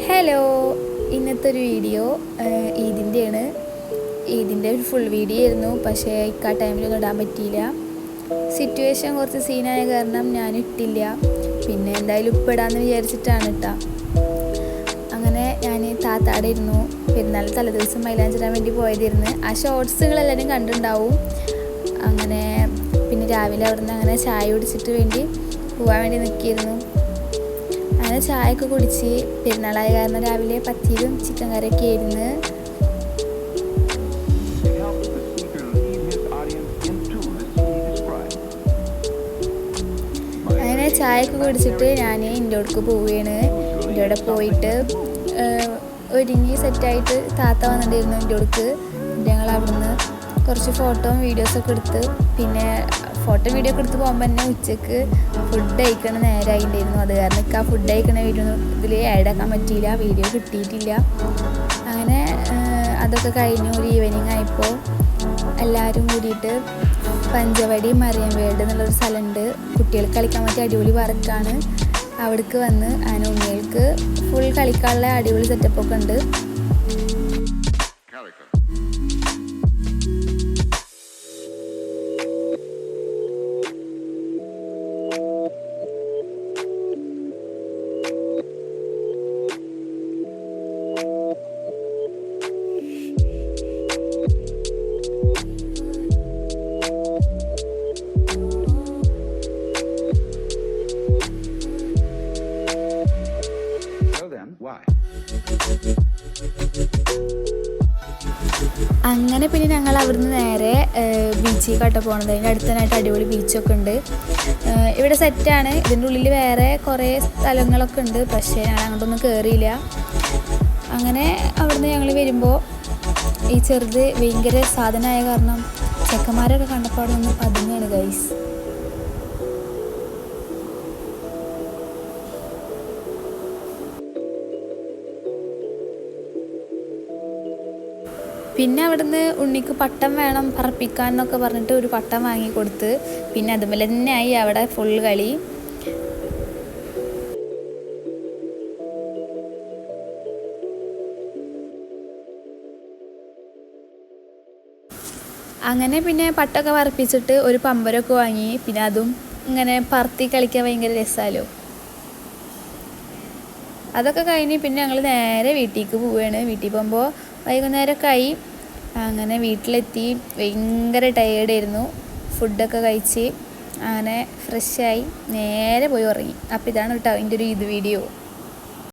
Hello, ഇന്നത്തെ ഒരു video ഈദിൻ്റെയാണ്. ഈദിൻ്റെ ഒരു ഫുൾ വീഡിയോ ആയിരുന്നു, പക്ഷേ ആ ടൈമിലൊന്നും ഇടാൻ പറ്റിയില്ല. സിറ്റുവേഷൻ കുറച്ച് സീനായ കാരണം ഞാൻ ഇട്ടില്ല. പിന്നെ എന്തായാലും ഇപ്പോൾ ഇടാമെന്ന് വിചാരിച്ചിട്ടാണ് ഇട്ടാ. അങ്ങനെ ഞാൻ താത്താടെ ഇരുന്നു. പെരുന്നാൾ തലേദിവസം മൈലാഞ്ചി ഇടാൻ വേണ്ടി പോയതായിരുന്നു. ആ ഷോർട്സുകളെല്ലാവരും കണ്ടിട്ടുണ്ടാവും. അങ്ങനെ പിന്നെ രാവിലെ അവിടുന്ന് അങ്ങനെ ചായ കുടിച്ചിട്ട് പോകാൻ വേണ്ടി നിൽക്കിയിരുന്നു. അങ്ങനെ ചായയൊക്കെ കുടിച്ച് പെരുന്നാളായ കാരണം രാവിലെ പത്തിരിയും ചിക്കൻ കറിയൊക്കെ ആയിരുന്നു. അങ്ങനെ ചായയൊക്കെ കുടിച്ചിട്ട് ഞാൻ എൻ്റെ അടുക്ക് പോവുകയാണ്. എൻ്റെ അവിടെ പോയിട്ട് ഒരുങ്ങി സെറ്റായിട്ട് താത്ത വന്നിട്ടുണ്ടായിരുന്നു എൻ്റെ അടുക്ക്. ഞങ്ങൾ അവിടുന്ന് കുറച്ച് ഫോട്ടോയും വീഡിയോസൊക്കെ എടുത്ത് പിന്നെ ഫോട്ടോ വീഡിയോ ഒക്കെ എടുത്ത് പോകുമ്പോൾ തന്നെ ഉച്ചക്ക് ഫുഡ് കഴിക്കണ നേരമായിട്ടുണ്ടായിരുന്നു. അത് കാരണം എനിക്ക് ആ ഫുഡ് കഴിക്കണ വീഡിയോ ഇതിൽ ആഡാക്കാൻ പറ്റിയില്ല, വീഡിയോ കിട്ടിയിട്ടില്ല. അങ്ങനെ അതൊക്കെ കഴിഞ്ഞു. ഒരു ഈവനിങ് ആയപ്പോൾ എല്ലാവരും കൂടിയിട്ട് പഞ്ചവടി മറിയം വേൾഡ് എന്നുള്ളൊരു സ്ഥലമുണ്ട്, കുട്ടികൾക്ക് കളിക്കാൻ പറ്റിയ അടിപൊളി പാർക്കാണ്. അവിടേക്ക് വന്ന് അങ്ങനെ ഉണ്ണികൾക്ക് ഫുൾ കളിക്കാനുള്ള അടിപൊളി സെറ്റപ്പൊക്കെ ഉണ്ട്. അങ്ങനെ പിന്നെ ഞങ്ങൾ അവിടുന്ന് നേരെ ബീച്ചിലേക്കാട്ടോ പോകണത്. അതിൻ്റെ അടുത്തനായിട്ട് അടിപൊളി ബീച്ചൊക്കെ ഉണ്ട്. ഇവിടെ സെറ്റാണ്. ഇതിൻ്റെ ഉള്ളിൽ വേറെ കുറേ സ്ഥലങ്ങളൊക്കെ ഉണ്ട്, പക്ഷേ ഞാൻ അങ്ങോട്ടൊന്നും കയറിയില്ല. അങ്ങനെ അവിടുന്ന് ഞങ്ങൾ വരുമ്പോൾ ഈ ചെറുത് ഭയങ്കര സാധനമായ കാരണം ചെക്കന്മാരൊക്കെ കണ്ടപ്പോൾ അവിടെ നിന്ന് പതുങ്ങാണ് ഗൈസ്. പിന്നെ അവിടുന്ന് ഉണ്ണിക്ക് പട്ടം വേണം പറപ്പിക്കാൻ എന്നൊക്കെ പറഞ്ഞിട്ട് ഒരു പട്ടം വാങ്ങിക്കൊടുത്ത്. പിന്നെ അതുപോലെ തന്നെ ആയി അവിടെ ഫുൾ കളി. അങ്ങനെ പിന്നെ പട്ടമൊക്കെ പറപ്പിച്ചിട്ട് ഒരു പമ്പരമൊക്കെ വാങ്ങി. പിന്നെ അതും ഇങ്ങനെ പറത്തി കളിക്കാൻ ഭയങ്കര രസമല്ലോ. അതൊക്കെ കഴിഞ്ഞ് പിന്നെ ഞങ്ങൾ നേരെ വീട്ടിലേക്ക് പോവുകയാണ്. വീട്ടിൽ പോകുമ്പോൾ വൈകുന്നേരമൊക്കെ ആയി. അങ്ങനെ വീട്ടിലെത്തി ഭയങ്കര ടയേർഡായിരുന്നു. ഫുഡൊക്കെ കഴിച്ച് അങ്ങനെ ഫ്രഷായി നേരെ പോയി ഉറങ്ങി. അപ്പോൾ ഇതാണ് കേട്ടോ എൻ്റെ ഒരു വീഡിയോ.